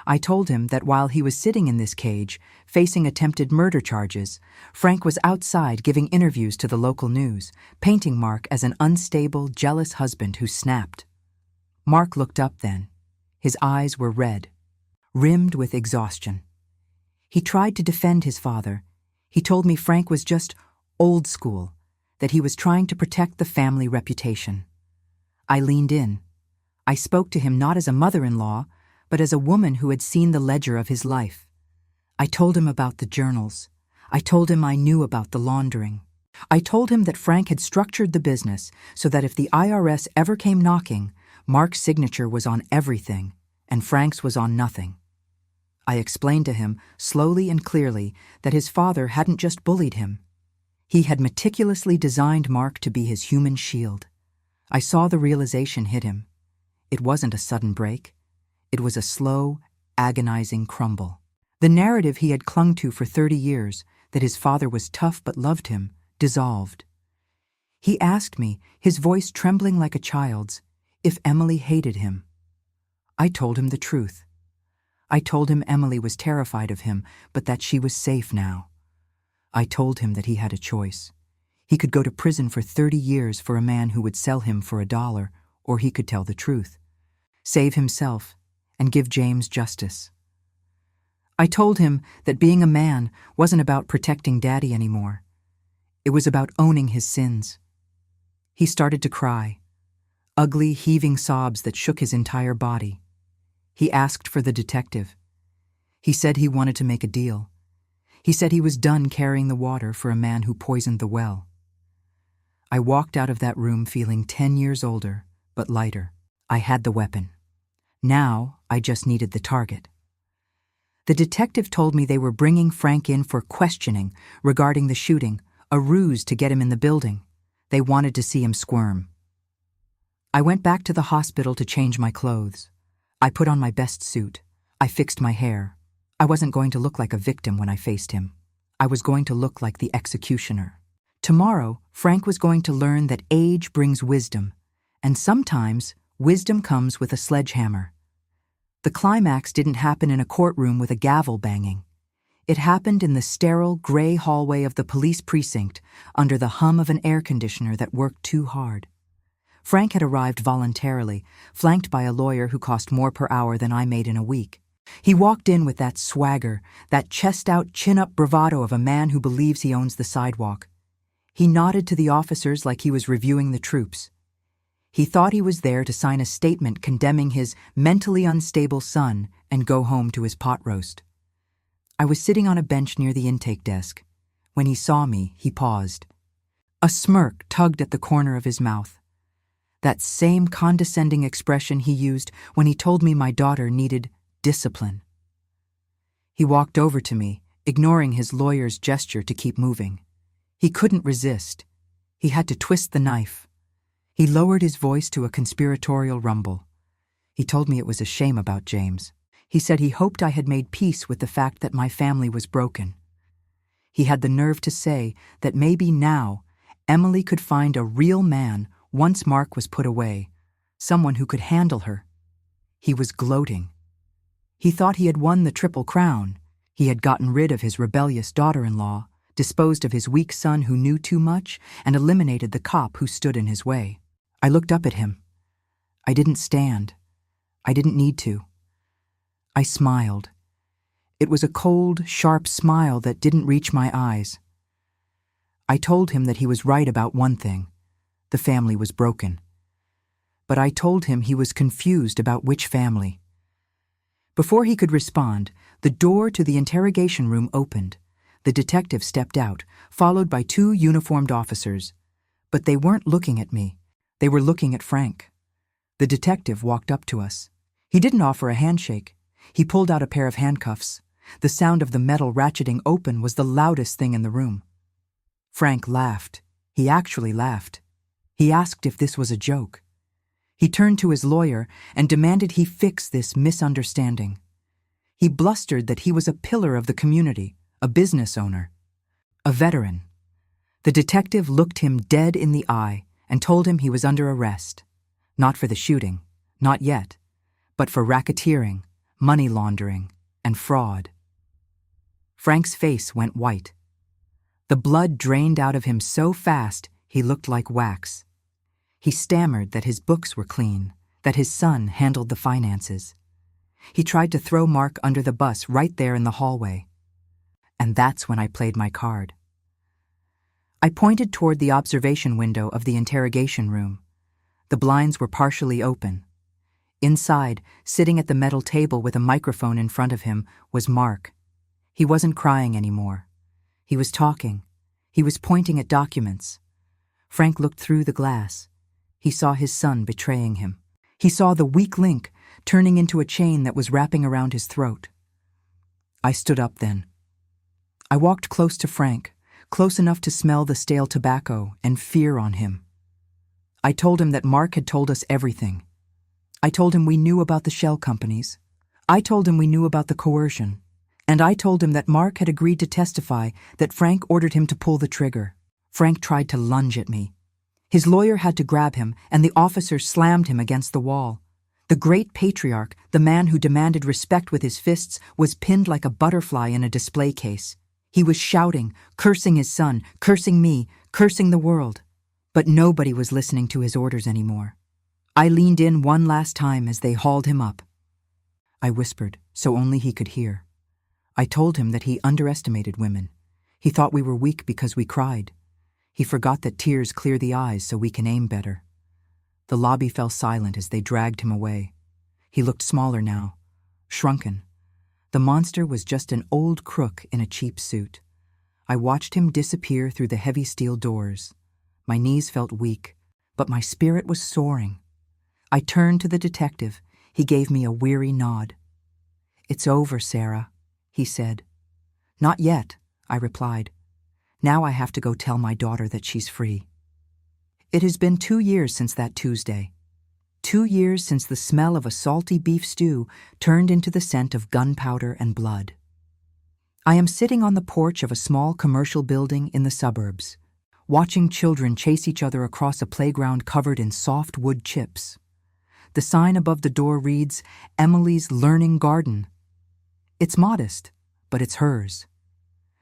I told him that while he was sitting in this cage, facing attempted murder charges, Frank was outside giving interviews to the local news, painting Mark as an unstable, jealous husband who snapped. Mark looked up then. His eyes were red, rimmed with exhaustion. He tried to defend his father. He told me Frank was just old school, that he was trying to protect the family reputation. I leaned in. I spoke to him not as a mother-in-law, but as a woman who had seen the ledger of his life. I told him about the journals. I told him I knew about the laundering. I told him that Frank had structured the business so that if the IRS ever came knocking, Mark's signature was on everything, and Frank's was on nothing. I explained to him, slowly and clearly, that his father hadn't just bullied him. He had meticulously designed Mark to be his human shield. I saw the realization hit him. It wasn't a sudden break. It was a slow, agonizing crumble. The narrative he had clung to for 30 years, that his father was tough but loved him, dissolved. He asked me, his voice trembling like a child's, if Emily hated him. I told him the truth. I told him Emily was terrified of him, but that she was safe now. I told him that he had a choice. He could go to prison for 30 years for a man who would sell him for $1, or he could tell the truth, save himself, and give James justice. I told him that being a man wasn't about protecting Daddy anymore. It was about owning his sins. He started to cry, ugly, heaving sobs that shook his entire body. He asked for the detective. He said he wanted to make a deal. He said he was done carrying the water for a man who poisoned the well. I walked out of that room feeling 10 years older, but lighter. I had the weapon. Now I just needed the target. The detective told me they were bringing Frank in for questioning regarding the shooting, a ruse to get him in the building. They wanted to see him squirm. I went back to the hospital to change my clothes. I put on my best suit. I fixed my hair. I wasn't going to look like a victim when I faced him. I was going to look like the executioner. Tomorrow, Frank was going to learn that age brings wisdom, and sometimes wisdom comes with a sledgehammer. The climax didn't happen in a courtroom with a gavel banging. It happened in the sterile, gray hallway of the police precinct under the hum of an air conditioner that worked too hard. Frank had arrived voluntarily, flanked by a lawyer who cost more per hour than I made in a week. He walked in with that swagger, that chest-out, chin-up bravado of a man who believes he owns the sidewalk. He nodded to the officers like he was reviewing the troops. He thought he was there to sign a statement condemning his mentally unstable son and go home to his pot roast. I was sitting on a bench near the intake desk. When he saw me, he paused. A smirk tugged at the corner of his mouth. That same condescending expression he used when he told me my daughter needed discipline. He walked over to me, ignoring his lawyer's gesture to keep moving. He couldn't resist. He had to twist the knife. He lowered his voice to a conspiratorial rumble. He told me it was a shame about James. He said he hoped I had made peace with the fact that my family was broken. He had the nerve to say that maybe now Emily could find a real man once Mark was put away, someone who could handle her. He was gloating. He thought he had won the Triple Crown. He had gotten rid of his rebellious daughter-in-law, disposed of his weak son who knew too much, and eliminated the cop who stood in his way. I looked up at him. I didn't stand. I didn't need to. I smiled. It was a cold, sharp smile that didn't reach my eyes. I told him that he was right about one thing. The family was broken. But I told him he was confused about which family. Before he could respond, the door to the interrogation room opened. The detective stepped out, followed by 2 uniformed officers. But they weren't looking at me. They were looking at Frank. The detective walked up to us. He didn't offer a handshake. He pulled out a pair of handcuffs. The sound of the metal ratcheting open was the loudest thing in the room. Frank laughed. He actually laughed. He asked if this was a joke. He turned to his lawyer and demanded he fix this misunderstanding. He blustered that he was a pillar of the community, a business owner, a veteran. The detective looked him dead in the eye and told him he was under arrest, not for the shooting, not yet, but for racketeering, money laundering, and fraud. Frank's face went white. The blood drained out of him so fast he looked like wax. He stammered that his books were clean, that his son handled the finances. He tried to throw Mark under the bus right there in the hallway. And that's when I played my card. I pointed toward the observation window of the interrogation room. The blinds were partially open. Inside, sitting at the metal table with a microphone in front of him, was Mark. He wasn't crying anymore. He was talking. He was pointing at documents. Frank looked through the glass. He saw his son betraying him. He saw the weak link turning into a chain that was wrapping around his throat. I stood up then. I walked close to Frank, close enough to smell the stale tobacco and fear on him. I told him that Mark had told us everything. I told him we knew about the shell companies. I told him we knew about the coercion. And I told him that Mark had agreed to testify that Frank ordered him to pull the trigger. Frank tried to lunge at me. His lawyer had to grab him, and the officer slammed him against the wall. The great patriarch, the man who demanded respect with his fists, was pinned like a butterfly in a display case. He was shouting, cursing his son, cursing me, cursing the world. But nobody was listening to his orders anymore. I leaned in one last time as they hauled him up. I whispered, so only he could hear. I told him that he underestimated women. He thought we were weak because we cried. He forgot that tears clear the eyes so we can aim better. The lobby fell silent as they dragged him away. He looked smaller now, shrunken. The monster was just an old crook in a cheap suit. I watched him disappear through the heavy steel doors. My knees felt weak, but my spirit was soaring. I turned to the detective. He gave me a weary nod. "It's over, Sarah," he said. "Not yet," I replied. "Now I have to go tell my daughter that she's free." It has been 2 years since that Tuesday. 2 years since the smell of a salty beef stew turned into the scent of gunpowder and blood. I am sitting on the porch of a small commercial building in the suburbs, watching children chase each other across a playground covered in soft wood chips. The sign above the door reads, "Emily's Learning Garden." It's modest, but it's hers.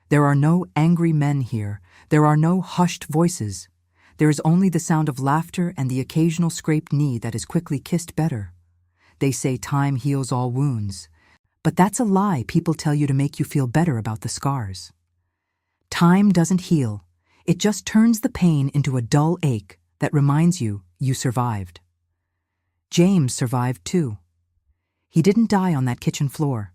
There are no angry men here. There are no hushed voices. There is only the sound of laughter and the occasional scraped knee that is quickly kissed better. They say time heals all wounds, but that's a lie people tell you to make you feel better about the scars. Time doesn't heal. It just turns the pain into a dull ache that reminds you survived. James survived too. He didn't die on that kitchen floor.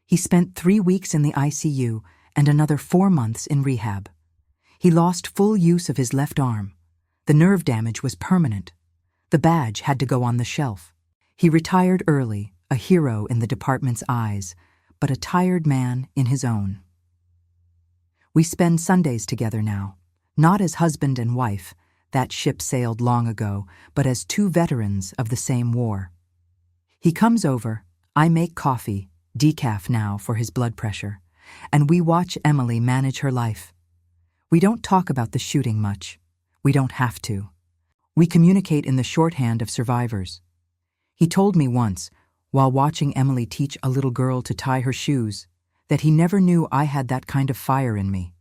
He spent 3 weeks in the ICU and another 4 months in rehab. He lost full use of his left arm. The nerve damage was permanent. The badge had to go on the shelf. He retired early, a hero in the department's eyes, but a tired man in his own. We spend Sundays together now, not as husband and wife, that ship sailed long ago, but as 2 veterans of the same war. He comes over, I make coffee, decaf now for his blood pressure, and we watch Emily manage her life. We don't talk about the shooting much. We don't have to. We communicate in the shorthand of survivors. He told me once, while watching Emily teach a little girl to tie her shoes, that he never knew I had that kind of fire in me.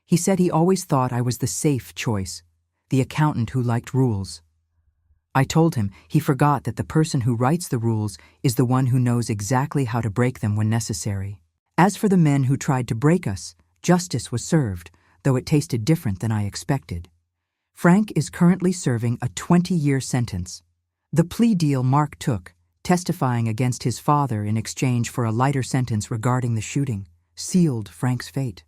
He said he always thought I was the safe choice, the accountant who liked rules. I told him he forgot that the person who writes the rules is the one who knows exactly how to break them when necessary. As for the men who tried to break us, justice was served, though it tasted different than I expected. Frank is currently serving a 20-year sentence. The plea deal Mark took, testifying against his father in exchange for a lighter sentence regarding the shooting, sealed Frank's fate.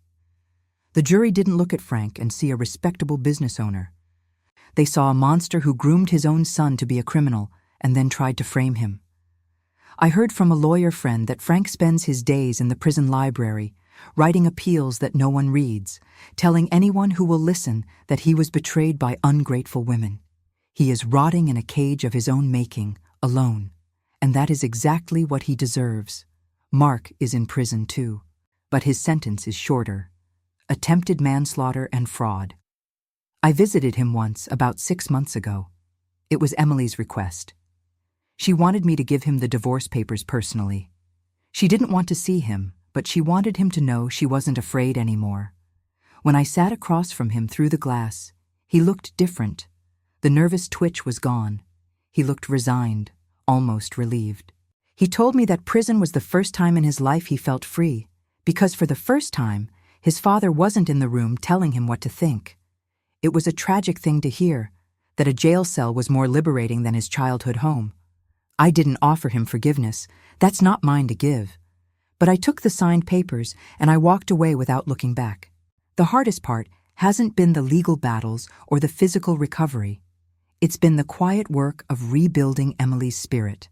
The jury didn't look at Frank and see a respectable business owner. They saw a monster who groomed his own son to be a criminal and then tried to frame him. I heard from a lawyer friend that Frank spends his days in the prison library, writing appeals that no one reads, telling anyone who will listen that he was betrayed by ungrateful women. He is rotting in a cage of his own making, alone, and that is exactly what he deserves. Mark is in prison too, but his sentence is shorter. Attempted manslaughter and fraud. I visited him once about 6 months ago. It was Emily's request. She wanted me to give him the divorce papers personally. She didn't want to see him, but she wanted him to know she wasn't afraid anymore. When I sat across from him through the glass, he looked different. The nervous twitch was gone. He looked resigned, almost relieved. He told me that prison was the first time in his life he felt free, because for the first time, his father wasn't in the room telling him what to think. It was a tragic thing to hear, that a jail cell was more liberating than his childhood home. I didn't offer him forgiveness. That's not mine to give. But I took the signed papers and I walked away without looking back. The hardest part hasn't been the legal battles or the physical recovery. It's been the quiet work of rebuilding Emily's spirit.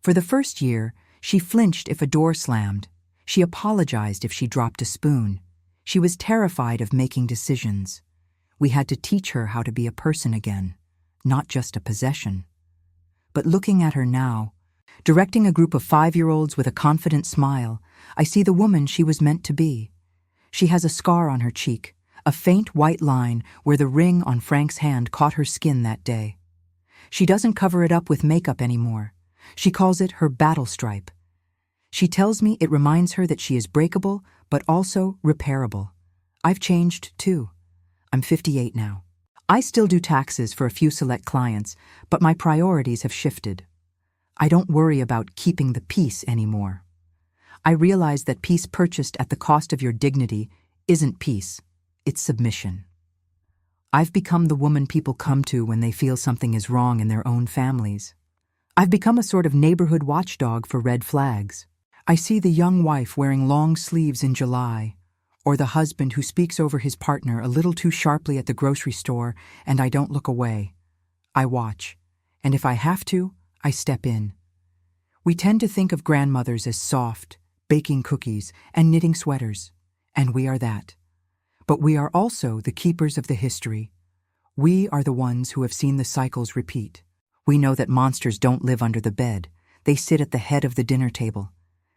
For the first year, she flinched if a door slammed. She apologized if she dropped a spoon. She was terrified of making decisions. We had to teach her how to be a person again, not just a possession. But looking at her now, directing a group of 5-year-olds with a confident smile, I see the woman she was meant to be. She has a scar on her cheek, a faint white line where the ring on Frank's hand caught her skin that day. She doesn't cover it up with makeup anymore. She calls it her battle stripe. She tells me it reminds her that she is breakable, but also repairable. I've changed too. I'm 58 now. I still do taxes for a few select clients, but my priorities have shifted. I don't worry about keeping the peace anymore. I realize that peace purchased at the cost of your dignity isn't peace, it's submission. I've become the woman people come to when they feel something is wrong in their own families. I've become a sort of neighborhood watchdog for red flags. I see the young wife wearing long sleeves in July, or the husband who speaks over his partner a little too sharply at the grocery store, and I don't look away. I watch, and if I have to, I step in. We tend to think of grandmothers as soft, baking cookies and knitting sweaters, and we are that. But we are also the keepers of the history. We are the ones who have seen the cycles repeat. We know that monsters don't live under the bed. They sit at the head of the dinner table.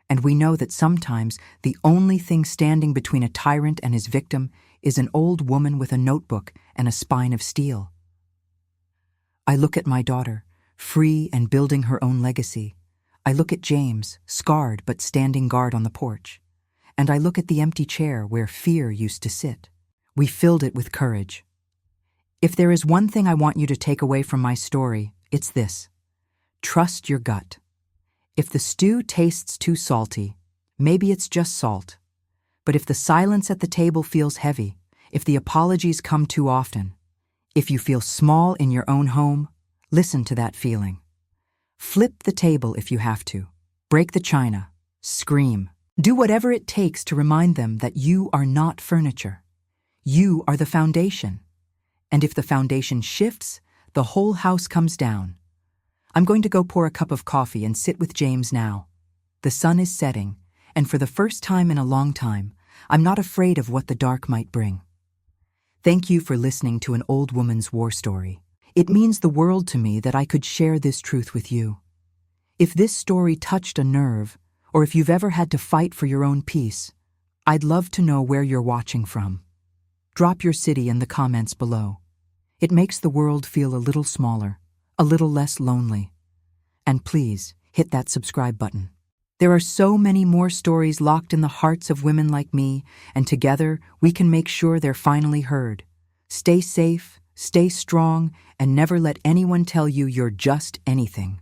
And we know that sometimes the only thing standing between a tyrant and his victim is an old woman with a notebook and a spine of steel. I look at my daughter, free and building her own legacy. I look at James, scarred but standing guard on the porch. And I look at the empty chair where fear used to sit. We filled it with courage. If there is one thing I want you to take away from my story, it's this. Trust your gut. If the stew tastes too salty, maybe it's just salt. But if the silence at the table feels heavy, if the apologies come too often, if you feel small in your own home, listen to that feeling. Flip the table if you have to. Break the china. Scream. Do whatever it takes to remind them that you are not furniture. You are the foundation. And if the foundation shifts, the whole house comes down. I'm going to go pour a cup of coffee and sit with James now. The sun is setting, and for the first time in a long time, I'm not afraid of what the dark might bring. Thank you for listening to an old woman's war story. It means the world to me that I could share this truth with you. If this story touched a nerve, or if you've ever had to fight for your own peace, I'd love to know where you're watching from. Drop your city in the comments below. It makes the world feel a little smaller, a little less lonely. And please, hit that subscribe button. There are so many more stories locked in the hearts of women like me, and together we can make sure they're finally heard. Stay safe, stay strong, and never let anyone tell you you're just anything.